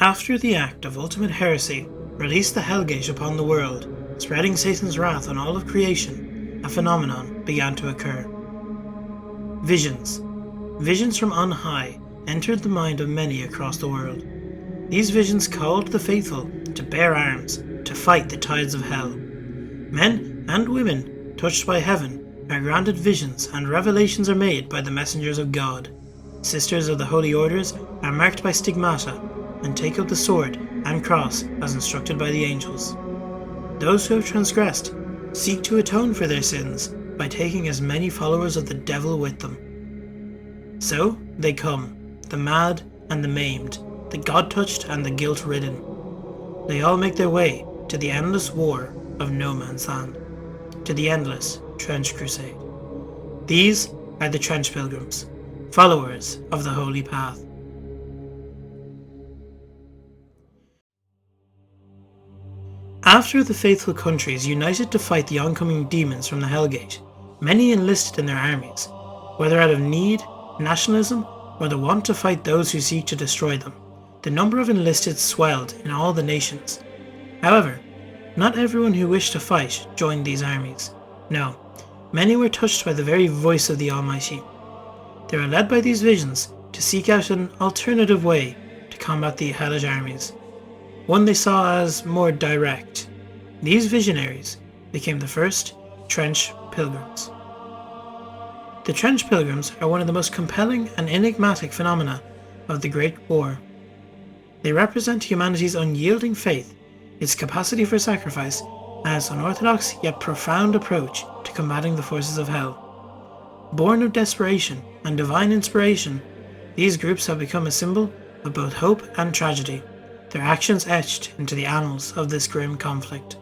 After the act of ultimate heresy released the Hellgate upon the world, spreading Satan's wrath on all of creation, a phenomenon began to occur. Visions. Visions from on high entered the mind of many across the world. These visions called the faithful to bear arms, to fight the tides of hell. Men and women touched by heaven are granted visions, and revelations are made by the messengers of God. Sisters of the holy orders are marked by stigmata and take up the sword and cross as instructed by the angels. Those who have transgressed seek to atone for their sins by taking as many followers of the devil with them. So they come, the mad and the maimed, the God-touched and the guilt-ridden. They all make their way to the endless war of no man's land, to the endless Trench Crusade. These are the Trench Pilgrims, followers of the Holy Path. After the faithful countries united to fight the oncoming demons from the Hellgate, many enlisted in their armies, whether out of need, nationalism, or the want to fight those who seek to destroy them. The number of enlisted swelled in all the nations. However, not everyone who wished to fight joined these armies. No, many were touched by the very voice of the Almighty. They were led by these visions to seek out an alternative way to combat the hellish armies, one they saw as more direct. These visionaries became the first Trench Pilgrims. The Trench Pilgrims are one of the most compelling and enigmatic phenomena of the Great War. They represent humanity's unyielding faith, its capacity for sacrifice, and its unorthodox yet profound approach to combating the forces of hell. Born of desperation and divine inspiration, these groups have become a symbol of both hope and tragedy, their actions etched into the annals of this grim conflict.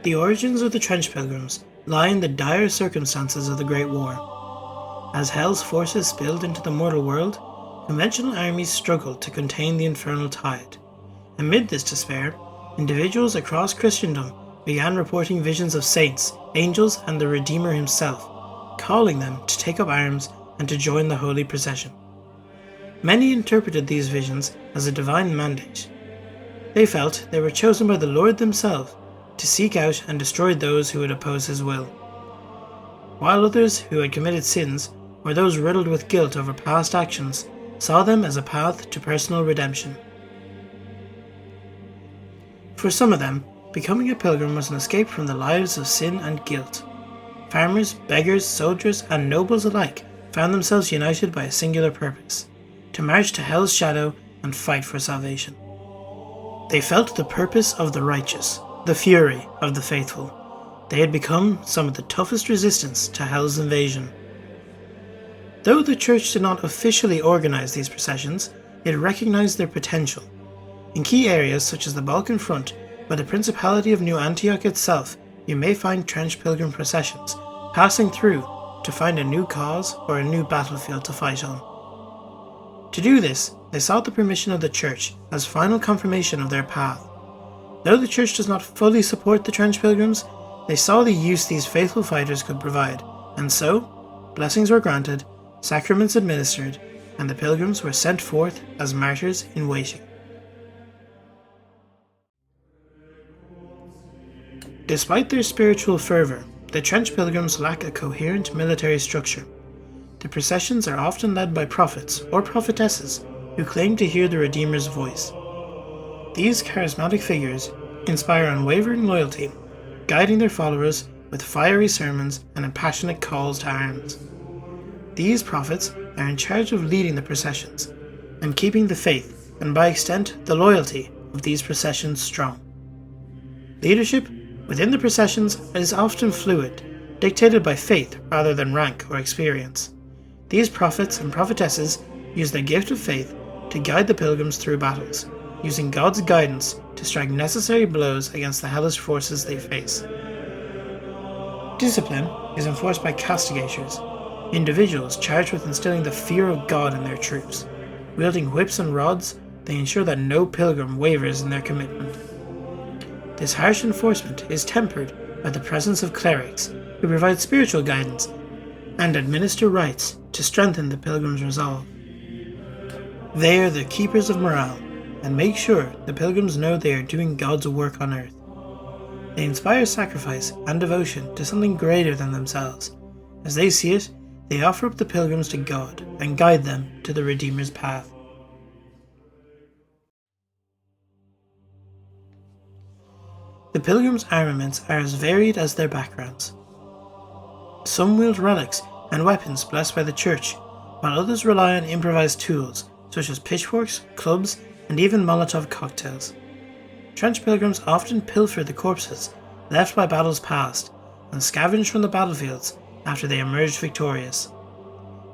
The origins of the Trench Pilgrims lie in the dire circumstances of the Great War. As hell's forces spilled into the mortal world, conventional armies struggled to contain the infernal tide. Amid this despair, individuals across Christendom began reporting visions of saints, angels, and the Redeemer himself, calling them to take up arms and to join the holy procession. Many interpreted these visions as a divine mandate. They felt they were chosen by the Lord himself to seek out and destroy those who would oppose his will, while others who had committed sins or those riddled with guilt over past actions saw them as a path to personal redemption. For some of them, becoming a pilgrim was an escape from the lives of sin and guilt. Farmers, beggars, soldiers, and nobles alike found themselves united by a singular purpose: to march to hell's shadow and fight for salvation. They felt the purpose of the righteous, the fury of the faithful. They had become some of the toughest resistance to hell's invasion. Though the Church did not officially organize these processions, it recognized their potential. In key areas such as the Balkan front or the Principality of New Antioch itself, you may find Trench Pilgrim processions passing through to find a new cause or a new battlefield to fight on. To do this, they sought the permission of the Church as final confirmation of their path. Though the Church does not fully support the Trench Pilgrims, they saw the use these faithful fighters could provide, and so, blessings were granted, sacraments administered, and the pilgrims were sent forth as martyrs in waiting. Despite their spiritual fervour, the Trench Pilgrims lack a coherent military structure. The processions are often led by prophets or prophetesses who claim to hear the Redeemer's voice. These charismatic figures inspire unwavering loyalty, guiding their followers with fiery sermons and impassionate calls to arms. These prophets are in charge of leading the processions and keeping the faith, and by extent the loyalty, of these processions strong. Leadership within the processions is often fluid, dictated by faith rather than rank or experience. These prophets and prophetesses use their gift of faith to guide the pilgrims through battles, using God's guidance to strike necessary blows against the hellish forces they face. Discipline is enforced by castigators, individuals charged with instilling the fear of God in their troops. Wielding whips and rods, they ensure that no pilgrim wavers in their commitment. This harsh enforcement is tempered by the presence of clerics who provide spiritual guidance and administer rites to strengthen the pilgrim's resolve. They are the keepers of morale and make sure the pilgrims know they are doing God's work on earth. They inspire sacrifice and devotion to something greater than themselves. As they see it, they offer up the pilgrims to God and guide them to the Redeemer's path. The pilgrims' armaments are as varied as their backgrounds. Some wield relics and weapons blessed by the Church, while others rely on improvised tools such as pitchforks, clubs, and even Molotov cocktails. Trench pilgrims often pilfer the corpses left by battles past and scavenge from the battlefields after they emerged victorious.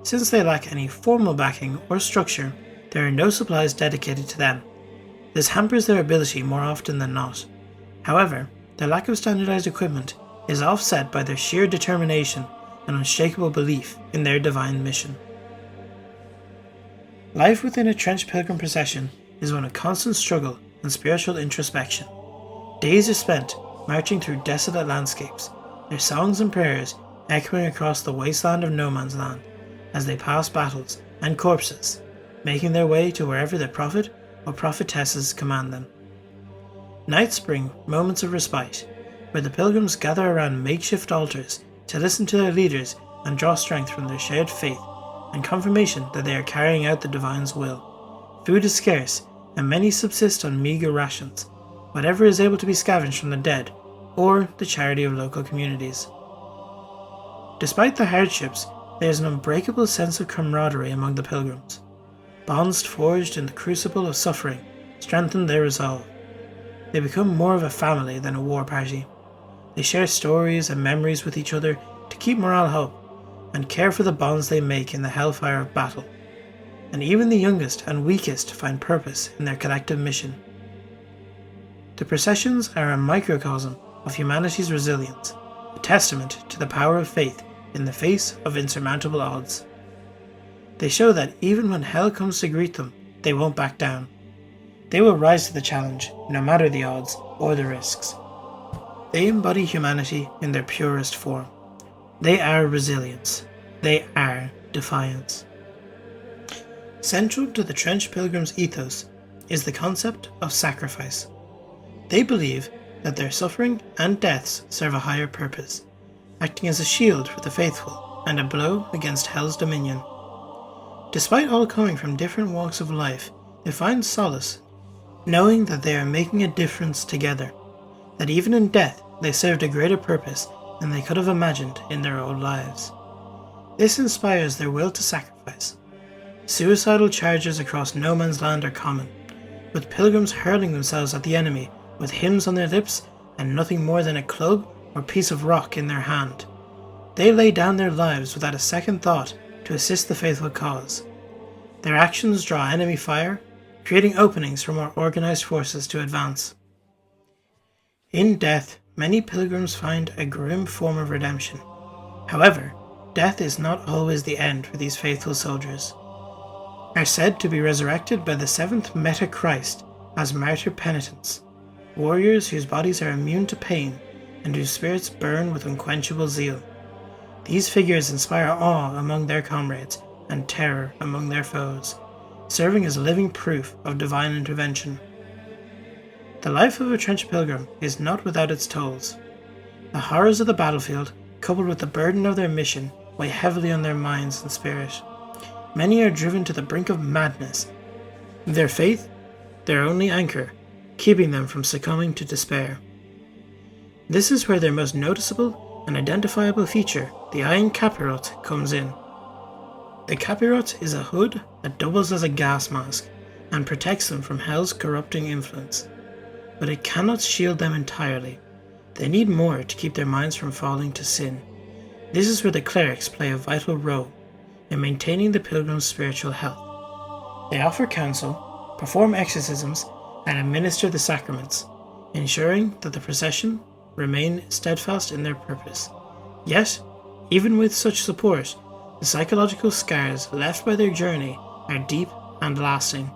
Since they lack any formal backing or structure, there are no supplies dedicated to them. This hampers their ability more often than not. However, their lack of standardized equipment is offset by their sheer determination and unshakable belief in their divine mission. Life within a Trench Pilgrim procession is one of constant struggle and spiritual introspection. Days are spent marching through desolate landscapes, their songs and prayers echoing across the wasteland of no man's land as they pass battles and corpses, making their way to wherever their prophet or prophetesses command them. Nights bring moments of respite, where the pilgrims gather around makeshift altars to listen to their leaders and draw strength from their shared faith and confirmation that they are carrying out the divine's will. Food is scarce, and many subsist on meagre rations, whatever is able to be scavenged from the dead or the charity of local communities. Despite the hardships, there is an unbreakable sense of camaraderie among the pilgrims. Bonds forged in the crucible of suffering strengthen their resolve. They become more of a family than a war party. They share stories and memories with each other to keep morale up and care for the bonds they make in the hellfire of battle. And even the youngest and weakest find purpose in their collective mission. The processions are a microcosm of humanity's resilience, a testament to the power of faith in the face of insurmountable odds. They show that even when hell comes to greet them, they won't back down. They will rise to the challenge, no matter the odds or the risks. They embody humanity in their purest form. They are resilience. They are defiance. Central to the Trench Pilgrims' ethos is the concept of sacrifice. They believe that their suffering and deaths serve a higher purpose, acting as a shield for the faithful and a blow against hell's dominion. Despite all coming from different walks of life, they find solace knowing that they are making a difference together, that even in death they served a greater purpose than they could have imagined in their old lives. This inspires their will to sacrifice. Suicidal charges across no man's land are common, with pilgrims hurling themselves at the enemy with hymns on their lips and nothing more than a club or piece of rock in their hand. They lay down their lives without a second thought to assist the faithful cause. Their actions draw enemy fire, creating openings for more organized forces to advance. In death, many pilgrims find a grim form of redemption. However, death is not always the end for these faithful soldiers. Are said to be resurrected by the seventh Meta-Christ as martyr penitents, warriors whose bodies are immune to pain and whose spirits burn with unquenchable zeal. These figures inspire awe among their comrades and terror among their foes, serving as living proof of divine intervention. The life of a Trench Pilgrim is not without its tolls. The horrors of the battlefield, coupled with the burden of their mission, weigh heavily on their minds and spirit. Many are driven to the brink of madness, their faith their only anchor, keeping them from succumbing to despair. This is where their most noticeable and identifiable feature, the iron capirot, comes in. The capirot is a hood that doubles as a gas mask and protects them from hell's corrupting influence. But it cannot shield them entirely. They need more to keep their minds from falling to sin. This is where the clerics play a vital role in maintaining the pilgrim's spiritual health. They offer counsel, perform exorcisms, and administer the sacraments, ensuring that the procession remain steadfast in their purpose. Yet, even with such support, the psychological scars left by their journey are deep and lasting.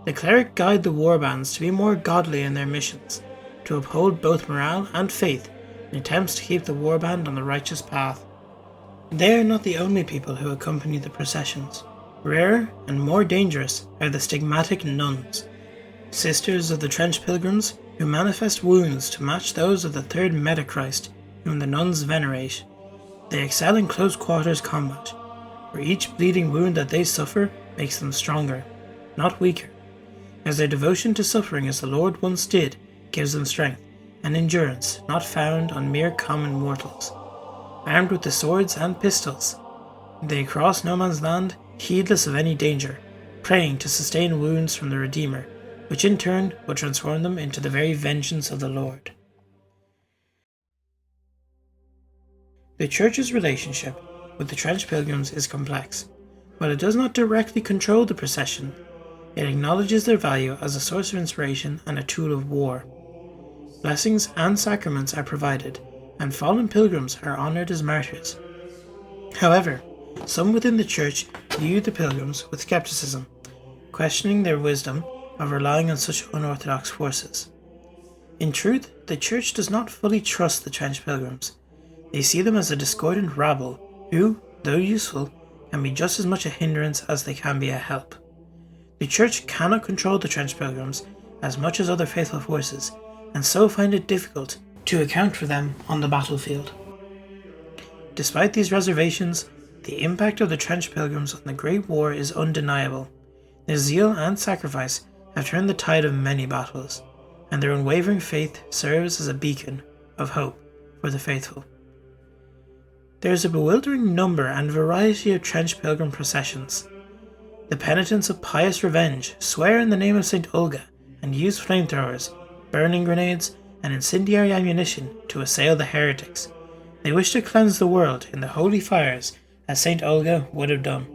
The cleric guide the warbands to be more godly in their missions, to uphold both morale and faith in attempts to keep the warband on the righteous path. They are not the only people who accompany the processions. Rarer and more dangerous are the stigmatic nuns, sisters of the Trench Pilgrms who manifest wounds to match those of the third Metachrist whom the nuns venerate. They excel in close quarters combat, for each bleeding wound that they suffer makes them stronger, not weaker, as their devotion to suffering as the Lord once did gives them strength and endurance not found on mere common mortals. Armed with the swords and pistols, they cross no man's land, heedless of any danger, praying to sustain wounds from the Redeemer, which in turn will transform them into the very vengeance of the Lord. The Church's relationship with the Trench Pilgrims is complex. While it does not directly control the procession, it acknowledges their value as a source of inspiration and a tool of war. Blessings and sacraments are provided, and fallen pilgrims are honoured as martyrs. However, some within the Church view the pilgrims with skepticism, questioning their wisdom of relying on such unorthodox forces. In truth, the Church does not fully trust the Trench Pilgrms. They see them as a discordant rabble who, though useful, can be just as much a hindrance as they can be a help. The Church cannot control the Trench Pilgrms as much as other faithful forces, and so find it difficult to account for them on the battlefield. Despite these reservations, the impact of the Trench Pilgrms on the Great War is undeniable. Their zeal and sacrifice have turned the tide of many battles, and their unwavering faith serves as a beacon of hope for the faithful. There is a bewildering number and variety of Trench Pilgrim processions. The Penitents of pious revenge swear in the name of St. Olga and use flamethrowers, burning grenades, and incendiary ammunition to assail the heretics. They wish to cleanse the world in the holy fires as St. Olga would have done.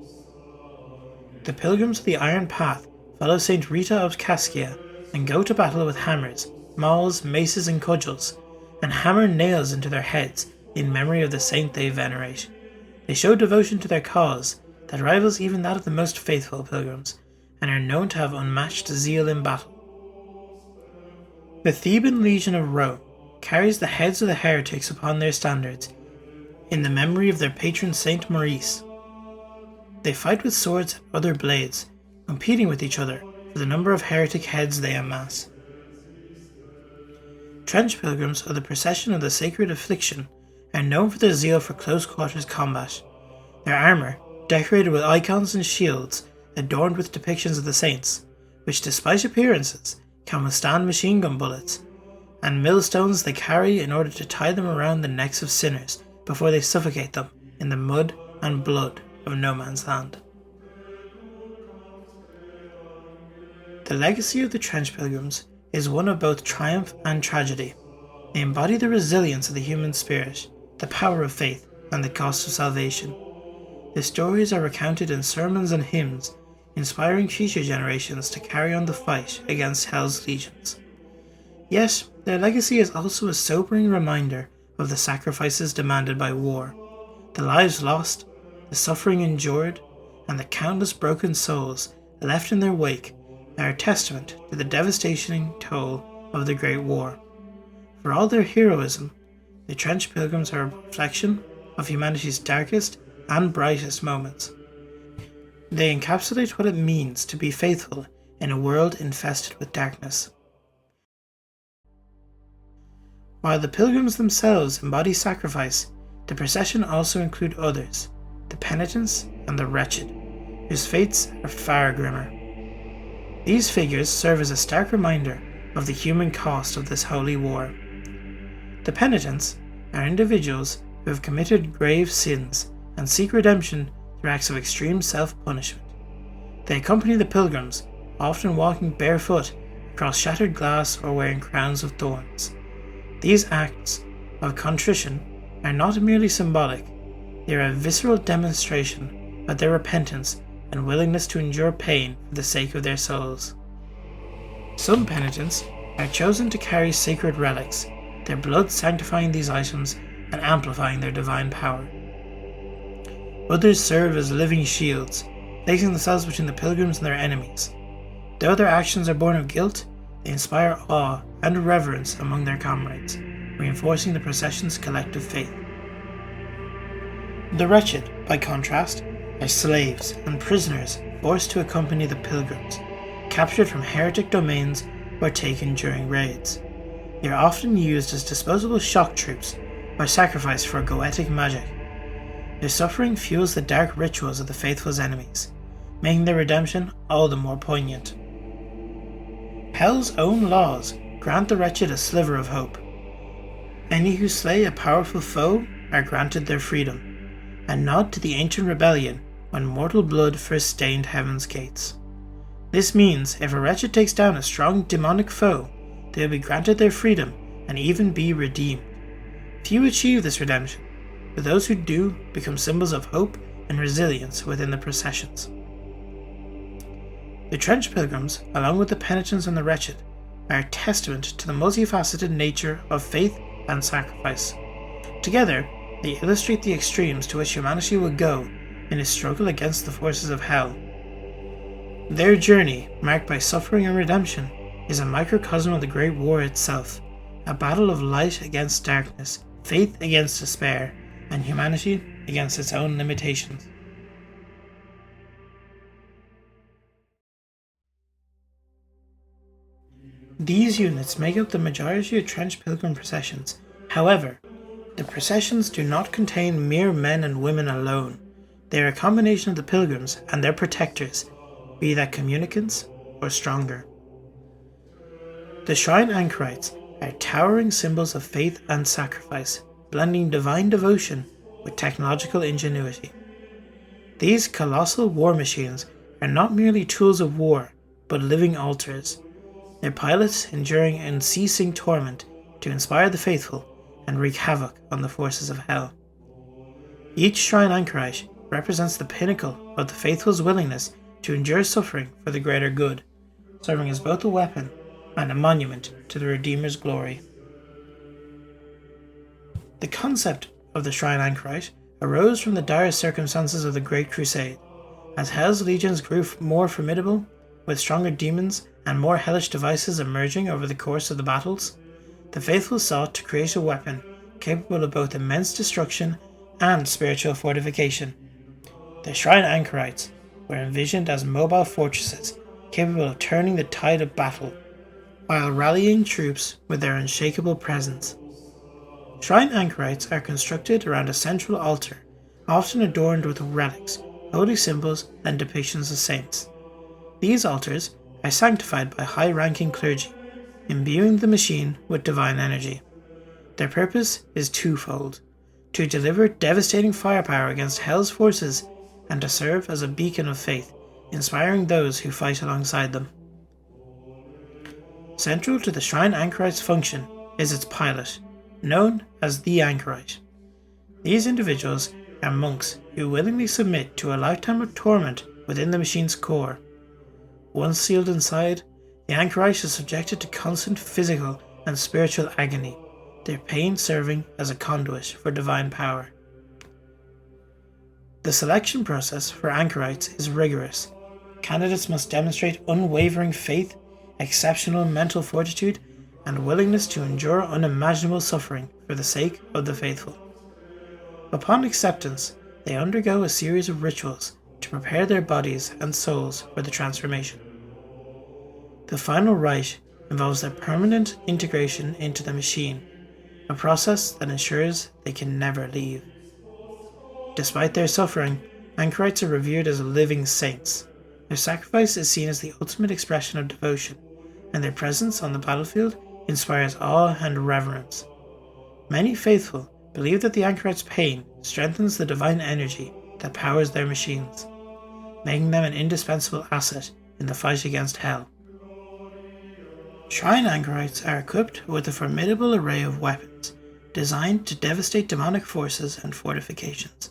The Pilgrims of the Iron Path follow St. Rita of Cascia and go to battle with hammers, mauls, maces, and cudgels, and hammer nails into their heads in memory of the saint they venerate. They show devotion to their cause that rivals even that of the most faithful pilgrims, and are known to have unmatched zeal in battle. The Theban Legion of Rome carries the heads of the heretics upon their standards in the memory of their patron Saint Maurice. They fight with swords and other blades, competing with each other for the number of heretic heads they amass. Trench Pilgrims of the Procession of the Sacred Affliction are known for their zeal for close quarters combat. Their armour, decorated with icons and shields adorned with depictions of the saints, which despite appearances can withstand machine gun bullets, and millstones they carry in order to tie them around the necks of sinners before they suffocate them in the mud and blood of no man's land. The legacy of the Trench Pilgrims is one of both triumph and tragedy. They embody the resilience of the human spirit, the power of faith, and the cost of salvation. Their stories are recounted in sermons and hymns, inspiring future generations to carry on the fight against hell's legions. Yet, their legacy is also a sobering reminder of the sacrifices demanded by war, the lives lost, the suffering endured, and the countless broken souls left in their wake are a testament to the devastating toll of the Great War. For all their heroism, the Trench Pilgrims are a reflection of humanity's darkest and brightest moments. They encapsulate what it means to be faithful in a world infested with darkness. While the pilgrims themselves embody sacrifice, the procession also include others, the penitents and the wretched, whose fates are far grimmer. These figures serve as a stark reminder of the human cost of this holy war. The penitents are individuals who have committed grave sins and seek redemption through acts of extreme self-punishment. They accompany the pilgrims, often walking barefoot across shattered glass or wearing crowns of thorns. These acts of contrition are not merely symbolic, they are a visceral demonstration of their repentance and willingness to endure pain for the sake of their souls. Some penitents are chosen to carry sacred relics, their blood sanctifying these items and amplifying their divine power. Others serve as living shields, placing themselves between the pilgrims and their enemies. Though their actions are born of guilt, they inspire awe and reverence among their comrades, reinforcing the procession's collective faith. The wretched, by contrast, are slaves and prisoners forced to accompany the pilgrims, captured from heretic domains or taken during raids. They are often used as disposable shock troops or sacrificed for goetic magic. Their suffering fuels the dark rituals of the faithful's enemies, making their redemption all the more poignant. Hell's own laws grant the wretched a sliver of hope. Any who slay a powerful foe are granted their freedom, a nod to the ancient rebellion when mortal blood first stained heaven's gates. This means if a wretched takes down a strong demonic foe, they will be granted their freedom and even be redeemed. Few achieve this redemption, but those who do become symbols of hope and resilience within the processions. The Trench Pilgrms, along with the Penitents and the Wretched, are a testament to the multifaceted nature of faith and sacrifice. Together, they illustrate the extremes to which humanity will go in its struggle against the forces of hell. Their journey, marked by suffering and redemption, is a microcosm of the Great War itself, a battle of light against darkness, faith against despair, and humanity against its own limitations. These units make up the majority of Trench Pilgrim processions. However, the processions do not contain mere men and women alone. They are a combination of the pilgrims and their protectors, be that communicants or stronger. The shrine anchorites are towering symbols of faith and sacrifice, blending divine devotion with technological ingenuity. These colossal war machines are not merely tools of war, but living altars, their pilots enduring unceasing torment to inspire the faithful and wreak havoc on the forces of hell. Each shrine anchorite represents the pinnacle of the faithful's willingness to endure suffering for the greater good, serving as both a weapon and a monument to the Redeemer's glory. The concept of the shrine anchorite arose from the dire circumstances of the Great Crusade. As Hell's legions grew more formidable, with stronger demons and more hellish devices emerging over the course of the battles, the faithful sought to create a weapon capable of both immense destruction and spiritual fortification. The shrine anchorites were envisioned as mobile fortresses capable of turning the tide of battle, while rallying troops with their unshakable presence. Shrine anchorites are constructed around a central altar, often adorned with relics, holy symbols, and depictions of saints. These altars are sanctified by high-ranking clergy, imbuing the machine with divine energy. Their purpose is twofold: to deliver devastating firepower against Hell's forces and to serve as a beacon of faith, inspiring those who fight alongside them. Central to the shrine anchorite's function is its pilot, known as the anchorite. These individuals are monks who willingly submit to a lifetime of torment within the machine's core. Once sealed inside, the anchorite is subjected to constant physical and spiritual agony, their pain serving as a conduit for divine power. The selection process for anchorites is rigorous. Candidates must demonstrate unwavering faith, exceptional mental fortitude, and willingness to endure unimaginable suffering for the sake of the faithful. Upon acceptance, they undergo a series of rituals to prepare their bodies and souls for the transformation. The final rite involves their permanent integration into the machine, a process that ensures they can never leave. Despite their suffering, anchorites are revered as living saints. Their sacrifice is seen as the ultimate expression of devotion, and their presence on the battlefield inspires awe and reverence. Many faithful believe that the anchorite's pain strengthens the divine energy that powers their machines, making them an indispensable asset in the fight against hell. Shrine anchorites are equipped with a formidable array of weapons, designed to devastate demonic forces and fortifications.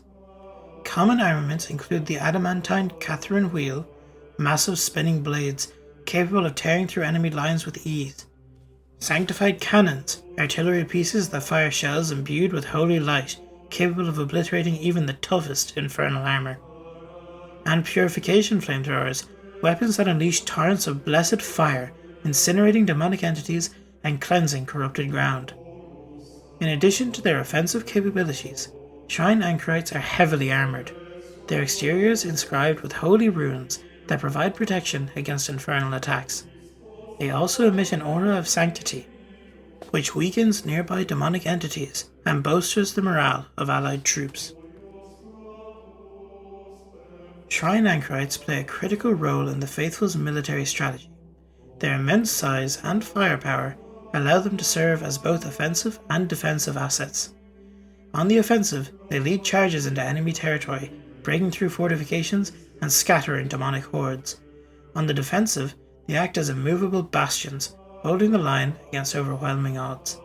Common armaments include the adamantine Catherine wheel, massive spinning blades capable of tearing through enemy lines with ease, sanctified cannons, artillery pieces that fire shells imbued with holy light capable of obliterating even the toughest infernal armor, and purification flamethrowers, weapons that unleash torrents of blessed fire, incinerating demonic entities and cleansing corrupted ground. In addition to their offensive capabilities, shrine anchorites are heavily armoured. their exteriors inscribed with holy runes that provide protection against infernal attacks. They also emit an aura of sanctity, which weakens nearby demonic entities and bolsters the morale of allied troops. Shrine anchorites play a critical role in the Faithful's military strategy. Their immense size and firepower allow them to serve as both offensive and defensive assets. On the offensive, they lead charges into enemy territory, breaking through fortifications and scattering demonic hordes. On the defensive, they act as immovable bastions, holding the line against overwhelming odds.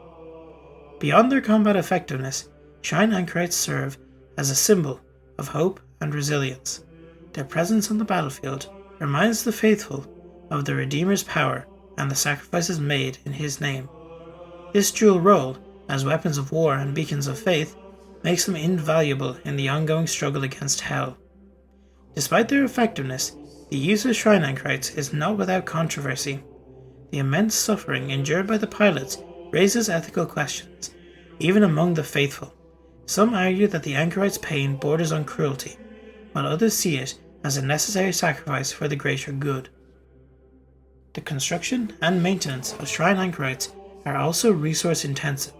Beyond their combat effectiveness, Shrine anchorites serve as a symbol of hope and resilience. Their presence on the battlefield reminds the faithful of the Redeemer's power and the sacrifices made in his name. This dual role, as weapons of war and beacons of faith, makes them invaluable in the ongoing struggle against hell. Despite their effectiveness, the use of shrine anchorites is not without controversy. The immense suffering endured by the pilots raises ethical questions, even among the faithful. Some argue that the anchorite's pain borders on cruelty, while others see it as a necessary sacrifice for the greater good. The construction and maintenance of shrine anchorites are also resource intensive.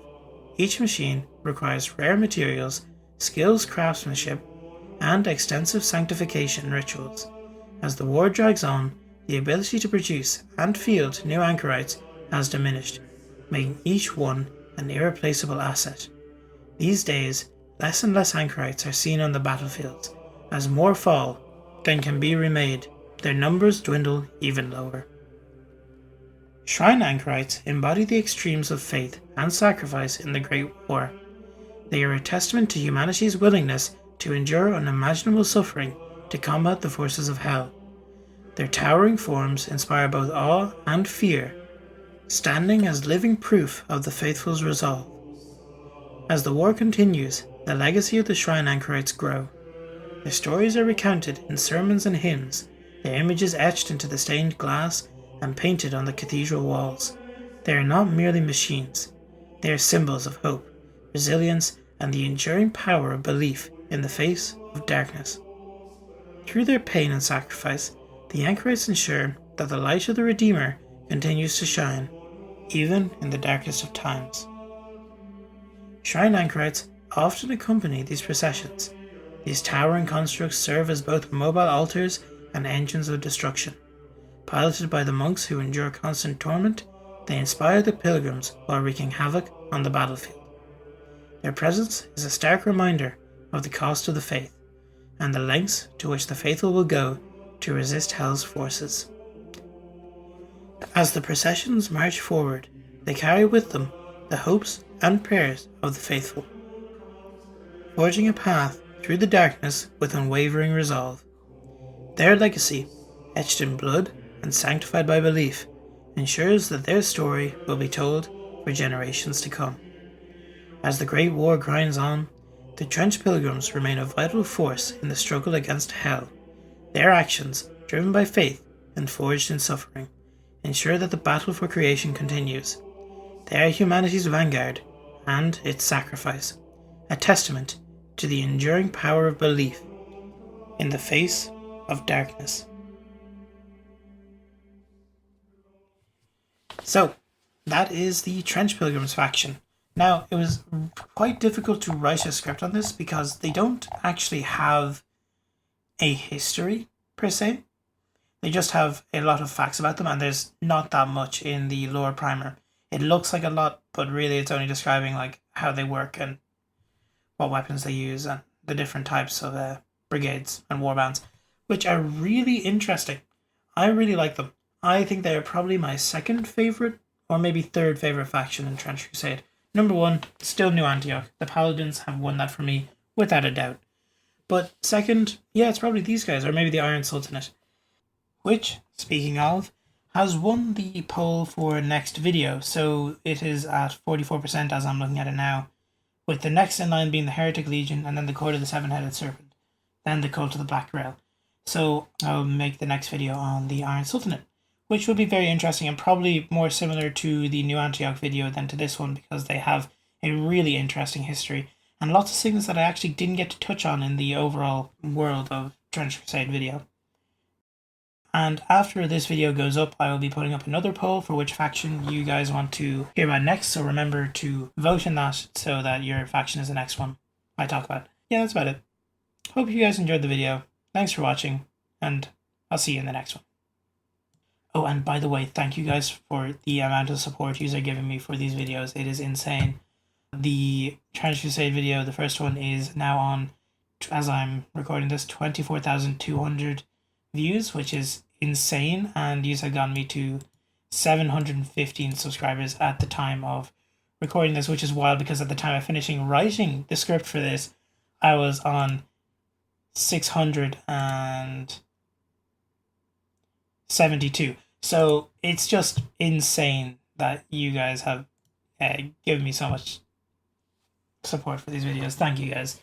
Each machine requires rare materials, skilled craftsmanship, and extensive sanctification rituals. As the war drags on, the ability to produce and field new anchorites has diminished, making each one an irreplaceable asset. These days, less and less anchorites are seen on the battlefields. As more fall than can be remade, their numbers dwindle even lower. Shrine anchorites embody the extremes of faith and sacrifice in the Great War. They are a testament to humanity's willingness to endure unimaginable suffering to combat the forces of hell. Their towering forms inspire both awe and fear, standing as living proof of the faithful's resolve. As the war continues, the legacy of the shrine anchorites grow. Their stories are recounted in sermons and hymns, their images etched into the stained glass and painted on the cathedral walls. They are not merely machines. They are symbols of hope, resilience, and the enduring power of belief in the face of darkness. Through their pain and sacrifice, the anchorites ensure that the light of the Redeemer continues to shine, even in the darkest of times. Shrine anchorites often accompany these processions. These towering constructs serve as both mobile altars and engines of destruction. Piloted by the monks who endure constant torment, they inspire the pilgrims while wreaking havoc on the battlefield. Their presence is a stark reminder of the cost of the faith, and the lengths to which the faithful will go to resist hell's forces. As the processions march forward, they carry with them the hopes and prayers of the faithful, forging a path through the darkness with unwavering resolve. Their legacy, etched in blood and sanctified by belief, ensures that their story will be told for generations to come. As the Great War grinds on, the Trench Pilgrms remain a vital force in the struggle against hell. Their actions, driven by faith and forged in suffering, ensure that the battle for creation continues. They are humanity's vanguard and its sacrifice, a testament to the enduring power of belief in the face of darkness. So, that is the Trench Pilgrms faction. Now, it was quite difficult to write a script on this because they don't actually have a history, per se. They just have a lot of facts about them, and there's not that much in the lore primer. It looks like a lot, but really it's only describing like how they work and what weapons they use and the different types of brigades and warbands, which are really interesting. I really like them. I think they are probably my second favourite, or maybe third favourite faction in Trench Crusade. Number one, still New Antioch. The Paladins have won that for me, without a doubt. But second, yeah, it's probably these guys, or maybe the Iron Sultanate. Which, speaking of, has won the poll for next video, so it is at 44% as I'm looking at it now, with the next in line being the Heretic Legion, and then the Court of the Seven-Headed Serpent, then the Cult of the Black Grail. So I'll make the next video on the Iron Sultanate, which will be very interesting and probably more similar to the New Antioch video than to this one, because they have a really interesting history, and lots of things that I actually didn't get to touch on in the overall world of Trench Crusade video. And after this video goes up, I will be putting up another poll for which faction you guys want to hear about next, so remember to vote in that so that your faction is the next one I talk about. Yeah, that's about it. Hope you guys enjoyed the video. Thanks for watching, and I'll see you in the next one. Oh, and by the way, thank you guys for the amount of support you are giving me for these videos. It is insane. The Trench Crusade video, the first one, is now on, as I'm recording this, 24,200 views, which is insane, and you have gotten me to 715 subscribers at the time of recording this, which is wild because at the time of finishing writing the script for this, I was on 672. So it's just insane that you guys have given me so much support for these videos. Thank you guys.